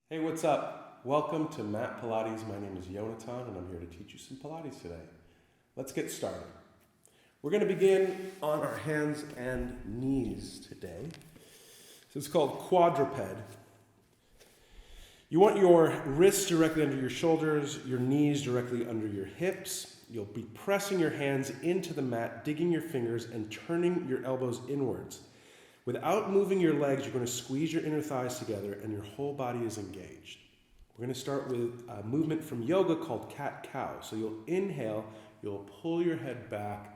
Hey, what's up? Welcome to Matt Pilates. My name is Yonatan and I'm here to teach you some Pilates today. Let's get started. We're going to begin on our hands and knees today. So it's called quadruped. You want your wrists directly under your shoulders, your knees directly under your hips. You'll be pressing your hands into the mat, digging your fingers and turning your elbows inwards. Without moving your legs, you're going to squeeze your inner thighs together and your whole body is engaged. We're going to start with a movement from yoga called cat-cow. So you'll inhale, you'll pull your head back.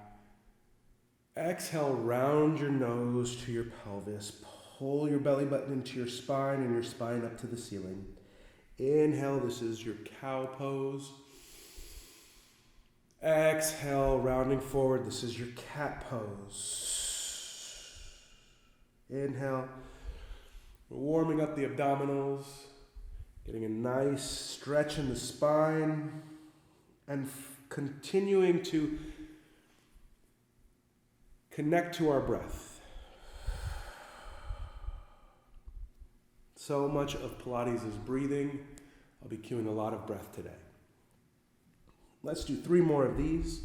Exhale, round your nose to your pelvis. Pull your belly button into your spine and your spine up to the ceiling. Inhale, this is your cow pose. Exhale, rounding forward, this is your cat pose. Inhale, we're warming up the abdominals, getting a nice stretch in the spine, and continuing to connect to our breath. So much of Pilates is breathing. I'll be cueing a lot of breath today. Let's do 3 more of these.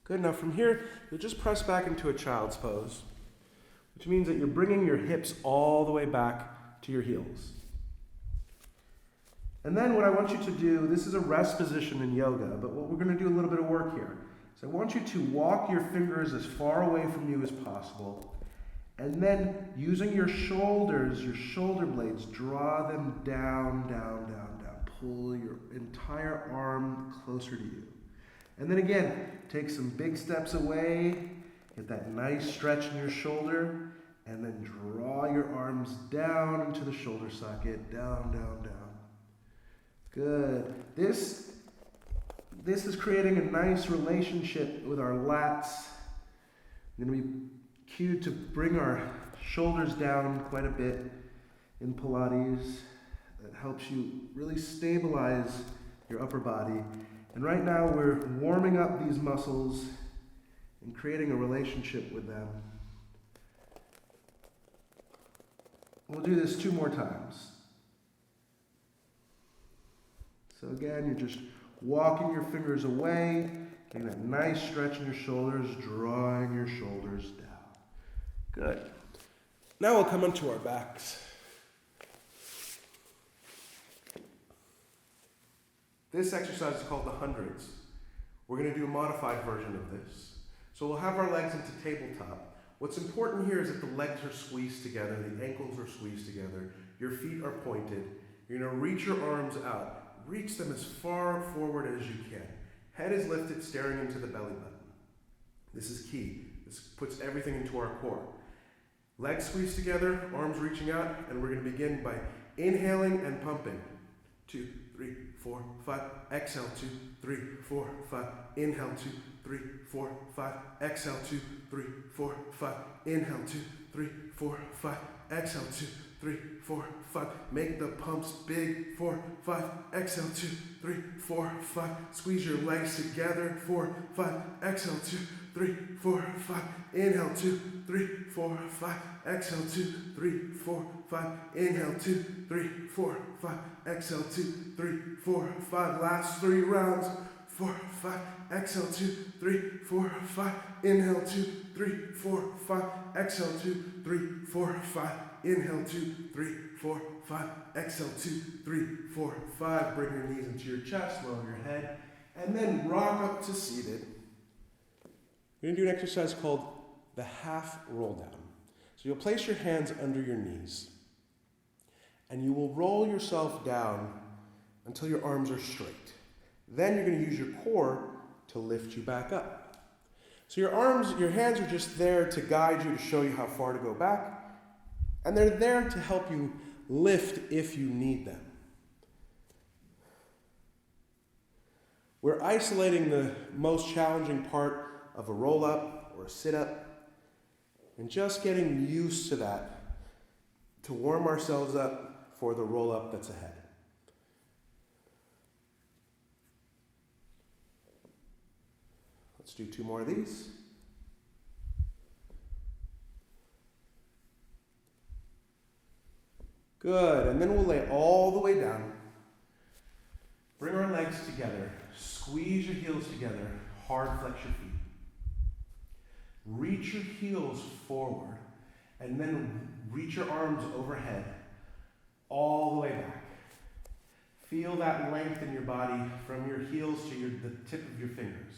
Good. Now from here, you'll just press back into a child's pose, which means that you're bringing your hips all the way back to your heels. And then what I want you to do, this is a rest position in yoga, but what we're going to do a little bit of work here. So I want you to walk your fingers as far away from you as possible, and then using your shoulders, your shoulder blades, draw them down, down, down, down. Pull your entire arm closer to you. And then again, take some big steps away, get that nice stretch in your shoulder, and then draw your arms down into the shoulder socket, down, down, down. Good. This is creating a nice relationship with our lats. I'm going to be cued to bring our shoulders down quite a bit in Pilates. That helps you really stabilize your upper body. And right now we're warming up these muscles and creating a relationship with them. We'll do this 2 more times. So again, you're just walking your fingers away, getting that nice stretch in your shoulders, drawing your shoulders down. Good. Now we'll come onto our backs. This exercise is called the hundreds. We're going to do a modified version of this. So we'll have our legs into tabletop. What's important here is that the legs are squeezed together, the ankles are squeezed together, your feet are pointed. You're going to reach your arms out. Reach them as far forward as you can. Head is lifted, staring into the belly button. This is key. This puts everything into our core. Legs squeezed together, arms reaching out, and we're going to begin by inhaling and pumping. 2, 3, 4, 5. Exhale, 2, 3, 4, 5. Inhale, 2, 3, 4, 5. Exhale, 2, 3, 4, 5. Inhale, 2, 3, 4, 5. Exhale, 2, 3, 4, 5. Make the pumps big. 4, 5. Exhale, 2, 3, 4, 5. Squeeze your legs together. 4, 5. Exhale, 2, 3, 4, 5. Inhale, 2, 3, 4, 5. Exhale, 2, 3, 4, 5. Inhale, 2, 3, 4, 5. Exhale, 2, 3, 4, 5. Last 3 rounds. 4, 5. Exhale, 2, 3, 4, 5. Inhale, 2, 3, 4, 5. Exhale, 2, 3, 4, 5. Inhale, 2, 3, 4, 5. Exhale, 2, 3, 4, 5. Bring your knees into your chest, lower your head, and then rock up to seated. We're going to do an exercise called the half roll down. So you'll place your hands under your knees, and you will roll yourself down until your arms are straight. Then you're going to use your core to lift you back up. So your hands are just there to guide you, to show you how far to go back, and they're there to help you lift if you need them. We're isolating the most challenging part of a roll-up or a sit-up and just getting used to that, to to warm ourselves up for the roll-up that's ahead. Let's do 2 more of these. Good, and then we'll lay all the way down. Bring our legs together. Squeeze your heels together. Hard flex your feet. Reach your heels forward, and then reach your arms overhead, all the way back. Feel that length in your body from your heels to the tip of your fingers.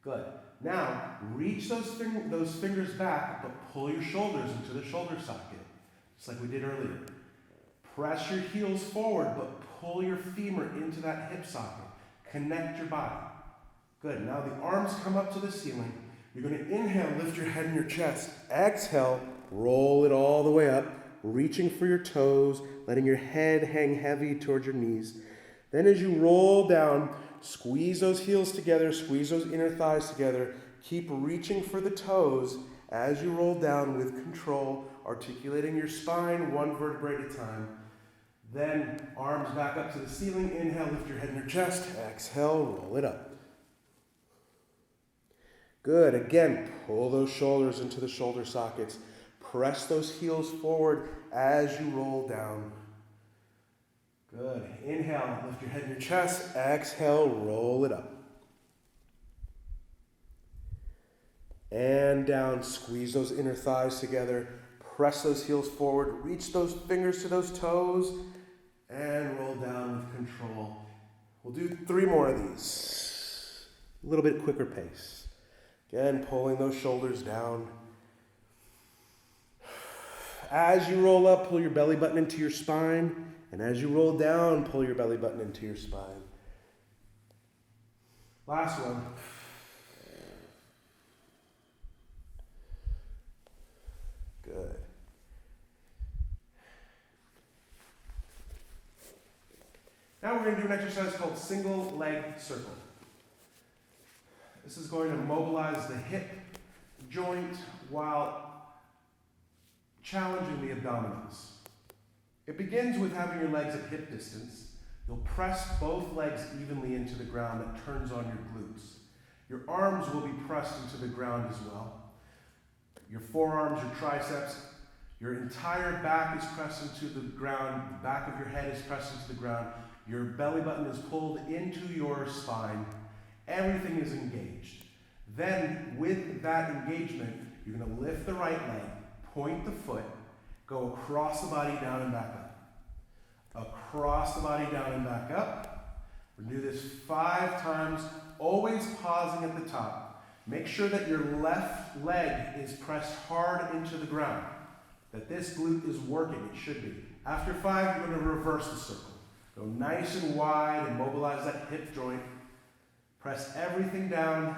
Good. Now, reach those fingers back, but pull your shoulders into the shoulder socket, just like we did earlier. Press your heels forward, but pull your femur into that hip socket. Connect your body. Good. Now the arms come up to the ceiling. You're going to inhale, lift your head and your chest. Exhale, roll it all the way up, reaching for your toes, letting your head hang heavy towards your knees. Then as you roll down, squeeze those heels together, squeeze those inner thighs together. Keep reaching for the toes as you roll down with control, articulating your spine 1 vertebrae at a time. Then arms back up to the ceiling. Inhale, lift your head and your chest. Exhale, roll it up. Good. Again, pull those shoulders into the shoulder sockets. Press those heels forward as you roll down. Good. Inhale, lift your head and your chest. Exhale, roll it up. And down, squeeze those inner thighs together. Press those heels forward. Reach those fingers to those toes. And roll down with control. We'll do 3 more of these. A little bit quicker pace. Again, pulling those shoulders down. As you roll up, pull your belly button into your spine. And as you roll down, pull your belly button into your spine. Last one. Good. Now we're going to do an exercise called single leg circle. This is going to mobilize the hip joint while challenging the abdominals. It begins with having your legs at hip distance. You'll press both legs evenly into the ground. That turns on your glutes. Your arms will be pressed into the ground as well. Your forearms, your triceps, your entire back is pressed into the ground. The back of your head is pressed into the ground. Your belly button is pulled into your spine. Everything is engaged. Then, with that engagement, you're going to lift the right leg, point the foot, go across the body, down and back up. Across the body, down and back up. We're going to do this 5 times, always pausing at the top. Make sure that your left leg is pressed hard into the ground, that this glute is working. It should be. After 5, you're going to reverse the circle. Go nice and wide and mobilize that hip joint. Press everything down.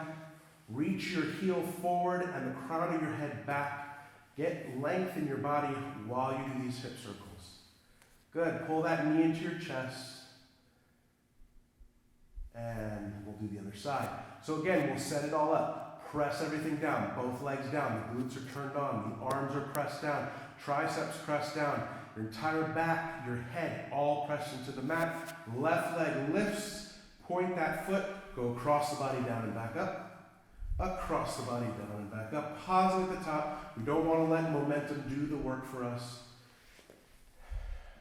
Reach your heel forward and the crown of your head back. Get length in your body while you do these hip circles. Good. Pull that knee into your chest. And we'll do the other side. So again, we'll set it all up. Press everything down. Both legs down. The glutes are turned on. The arms are pressed down. Triceps pressed down. Your entire back, your head, all pressed into the mat. Left leg lifts. Point that foot. Go across the body, down and back up. Across the body, down and back up. Pausing at the top. We don't want to let momentum do the work for us.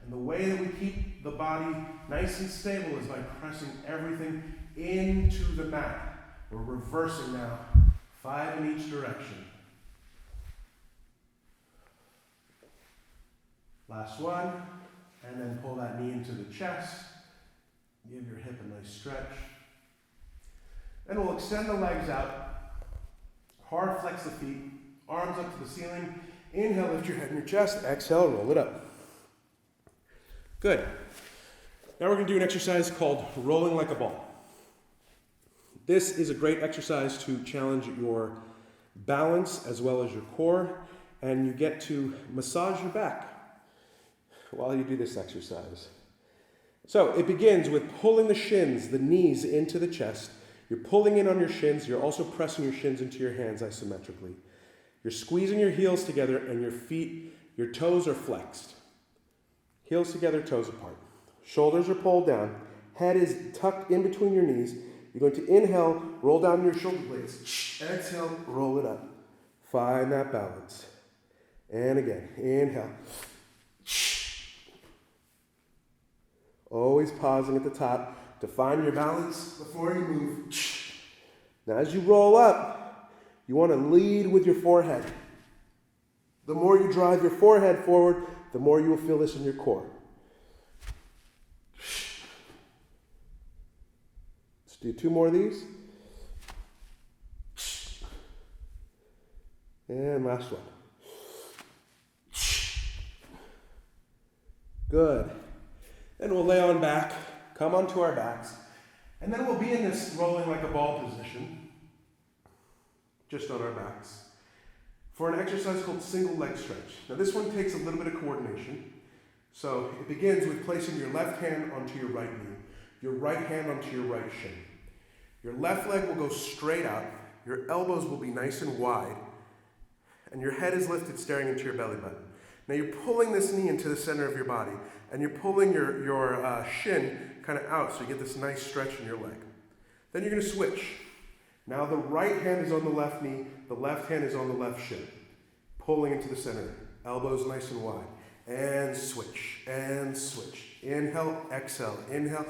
And the way that we keep the body nice and stable is by pressing everything into the mat. We're reversing now. 5 in each direction. Last one. And then pull that knee into the chest. Give your hip a nice stretch. Then we'll extend the legs out. Hard flex the feet. Arms up to the ceiling. Inhale, lift your head and your chest. Exhale, roll it up. Good. Now we're going to do an exercise called rolling like a ball. This is a great exercise to challenge your balance as well as your core, and you get to massage your back while you do this exercise. So it begins with pulling the shins, the knees into the chest. You're pulling in on your shins. You're also pressing your shins into your hands isometrically. You're squeezing your heels together and your feet, your toes are flexed. Heels together, toes apart. Shoulders are pulled down. Head is tucked in between your knees. You're going to inhale, roll down your shoulder blades. Exhale, roll it up. Find that balance. And again, inhale. Always pausing at the top to find your balance before you move. Now as you roll up, you want to lead with your forehead. The more you drive your forehead forward, the more you will feel this in your core. Let's do 2 more of these. And last one. Good. Then we'll lay on back, come onto our backs, and then we'll be in this rolling like a ball position, just on our backs, for an exercise called single leg stretch. Now this one takes a little bit of coordination. So it begins with placing your left hand onto your right knee, your right hand onto your right shin. Your left leg will go straight out, your elbows will be nice and wide, and your head is lifted staring into your belly button. Now you're pulling this knee into the center of your body, and you're pulling your shin kind of out so you get this nice stretch in your leg. Then you're going to switch. Now the right hand is on the left knee, the left hand is on the left shin. Pulling into the center, elbows nice and wide. And switch, and switch. Inhale, exhale, inhale,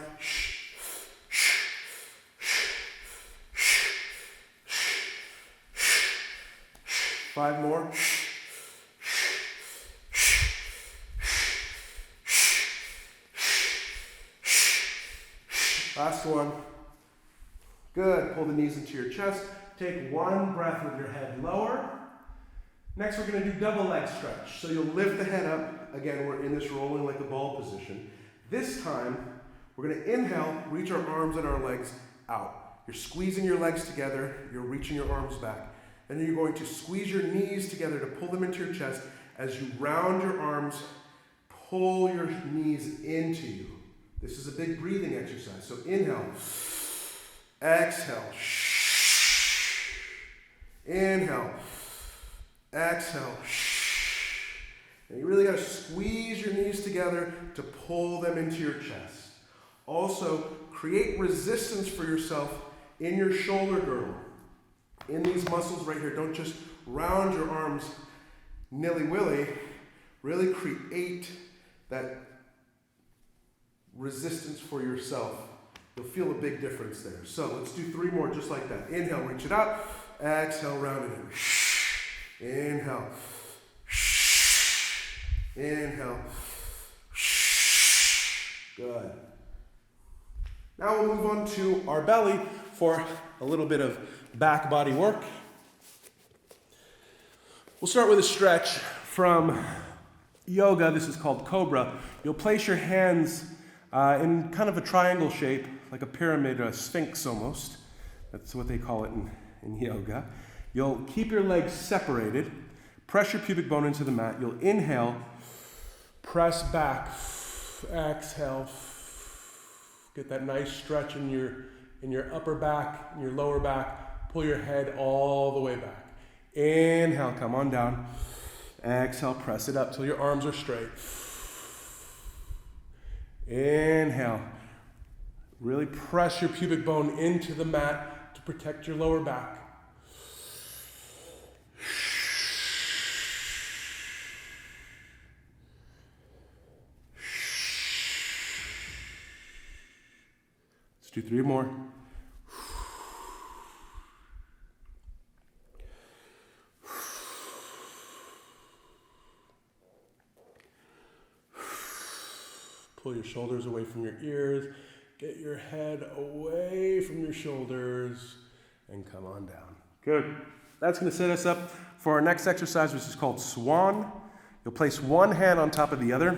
5 more. Last one. Good. Pull the knees into your chest. Take 1 breath with your head lower. Next, we're going to do double leg stretch. So you'll lift the head up. Again, we're in this rolling like a ball position. This time, we're going to inhale, reach our arms and our legs out. You're squeezing your legs together. You're reaching your arms back. And then you're going to squeeze your knees together to pull them into your chest. As you round your arms, pull your knees into you. This is a big breathing exercise. So inhale, exhale, inhale, exhale. And you really got to squeeze your knees together to pull them into your chest. Also, create resistance for yourself in your shoulder girdle. In these muscles right here, don't just round your arms nilly-willy. Really create that resistance for yourself. You'll feel a big difference there. So let's do 3 more just like that. Inhale, reach it out. Exhale, round it in. Inhale. Inhale. Good. Now we'll move on to our belly for a little bit of back body work. We'll start with a stretch from yoga. This is called Cobra. You'll place your hands in kind of a triangle shape, like a pyramid or a sphinx almost. That's what they call it in yoga. You'll keep your legs separated, press your pubic bone into the mat. You'll inhale, press back, exhale. Get that nice stretch in your upper back, in your lower back. Pull your head all the way back. Inhale, come on down. Exhale, press it up till your arms are straight. Inhale. Really press your pubic bone into the mat to protect your lower back. Let's do 3 more. Pull your shoulders away from your ears. Get your head away from your shoulders and come on down. Good. That's going to set us up for our next exercise, which is called Swan. You'll place one hand on top of the other.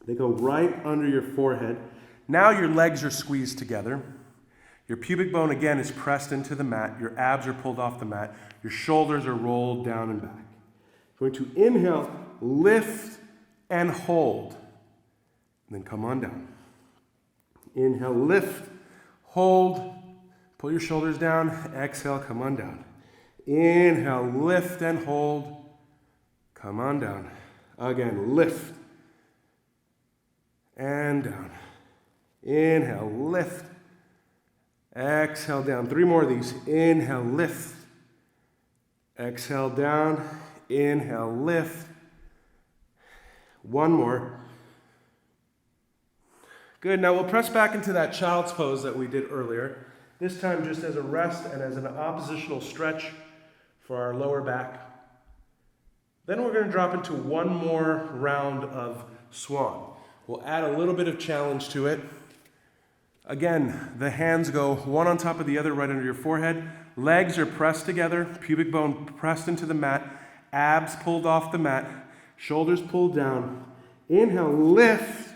They go right under your forehead. Now your legs are squeezed together. Your pubic bone again is pressed into the mat. Your abs are pulled off the mat. Your shoulders are rolled down and back. Going to inhale, lift, and hold. And then come on down. Inhale, lift, hold, pull your shoulders down. Exhale, come on down. Inhale, lift and hold. Come on down. Again, lift, and down. Inhale, lift. Exhale, down. 3 more of these. Inhale, lift. Exhale, down. Inhale, lift. 1 more. Good. Now we'll press back into that child's pose that we did earlier. This time just as a rest and as an oppositional stretch for our lower back. Then we're going to drop into 1 more round of Swan. We'll add a little bit of challenge to it. Again, the hands go one on top of the other right under your forehead. Legs are pressed together, pubic bone pressed into the mat, abs pulled off the mat, shoulders pulled down. Inhale, lift,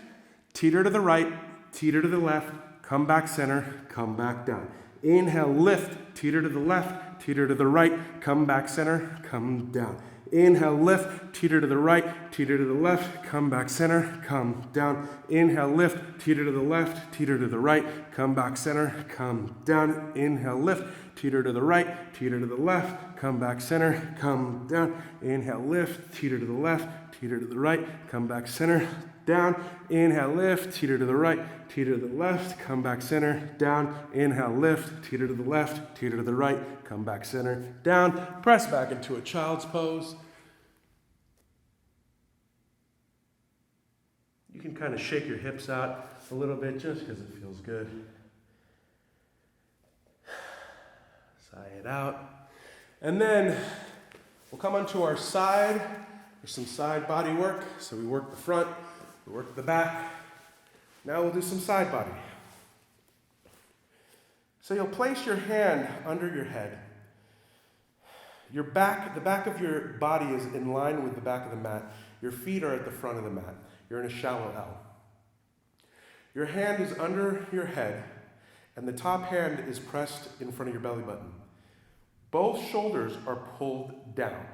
teeter to the right, teeter to the left, come back center, come back down. Inhale, lift, teeter to the left, teeter to the right, come back center, come down. Inhale, lift, teeter to the right, teeter to the left, come back center, come down. Inhale, lift, teeter to the left, teeter to the right, come back center, come down. Inhale, lift, teeter to the right, teeter to the left, come back center, come down. Inhale, lift, teeter to the left, teeter to the right, come back center, down. Inhale, lift, teeter to the right, teeter to the left, come back center, down. Inhale, lift, teeter to the left, teeter to the right, come back center, down. Press back into a child's pose. You can kind of shake your hips out a little bit just because it feels good. Sigh it out. And then we'll come onto our side. There's some side body work. So we work the front, we work the back. Now we'll do some side body. So you'll place your hand under your head. Your back, the back of your body is in line with the back of the mat. Your feet are at the front of the mat. You're in a shallow L. Your hand is under your head, and the top hand is pressed in front of your belly button. Both shoulders are pulled down.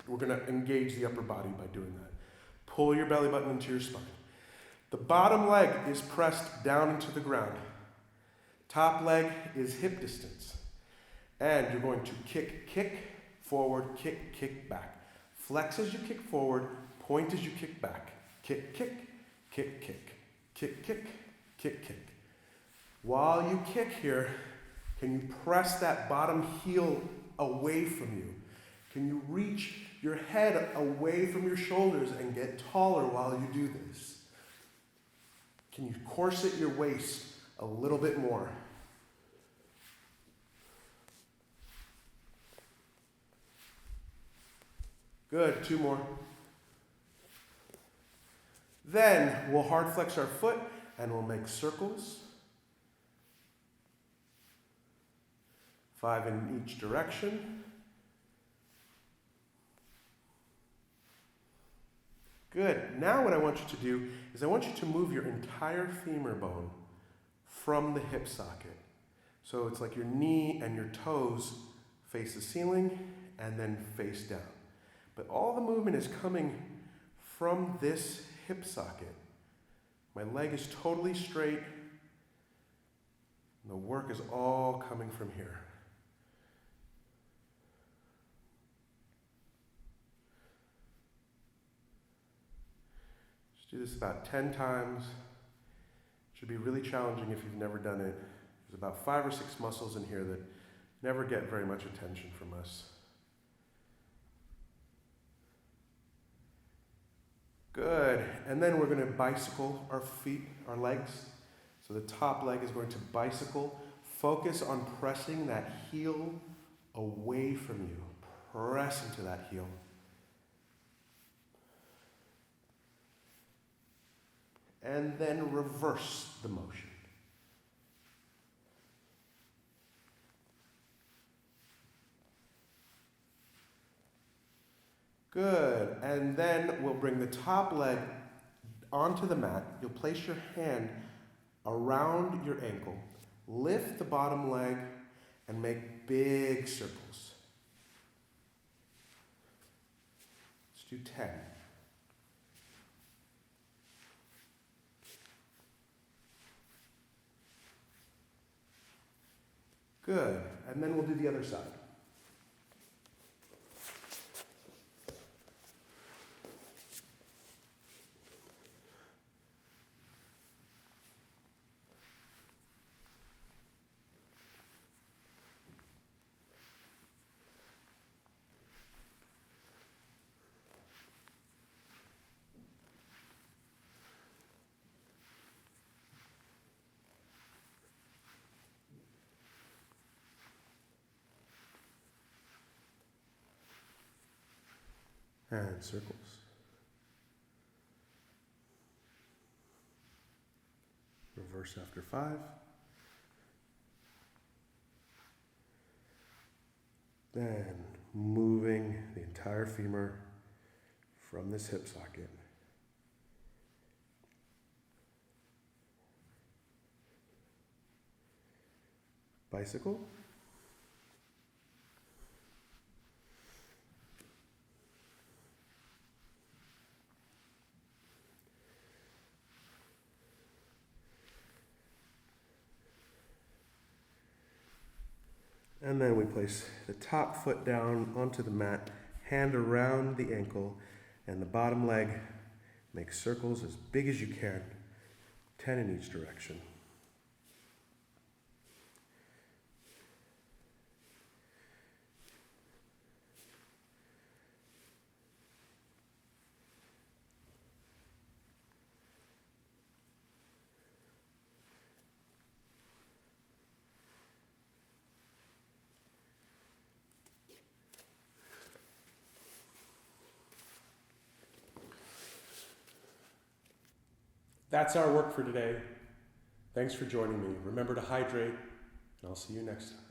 We're going to engage the upper body by doing that. Pull your belly button into your spine. The bottom leg is pressed down into the ground. Top leg is hip distance. And you're going to kick forward, kick back. Flex as you kick forward, point as you kick back. Kick, kick. While you kick here, can you press that bottom heel away from you? Can you reach your head away from your shoulders and get taller while you do this? Can you corset your waist a little bit more? Good, 2 more. Then we'll hard flex our foot and we'll make circles. 5 in each direction. Good. Now what I want you to do is I want you to move your entire femur bone from the hip socket. So it's like your knee and your toes face the ceiling and then face down. But all the movement is coming from this hip socket. My leg is totally straight. And the work is all coming from here. Just do this about 10 times. It should be really challenging if you've never done it. There's about 5 or 6 muscles in here that never get very much attention from us. Good. And then we're going to bicycle our feet, our legs. So the top leg is going to bicycle. Focus on pressing that heel away from you. Press into that heel. And then reverse the motion. Good. And then we'll bring the top leg onto the mat. You'll place your hand around your ankle. Lift the bottom leg and make big circles. Let's do 10. Good. And then we'll do the other side. And circles. Reverse after 5. Then moving the entire femur from this hip socket. Bicycle. And then we place the top foot down onto the mat, hand around the ankle, and the bottom leg. Make circles as big as you can, 10 in each direction. That's our work for today. Thanks for joining me. Remember to hydrate, and I'll see you next time.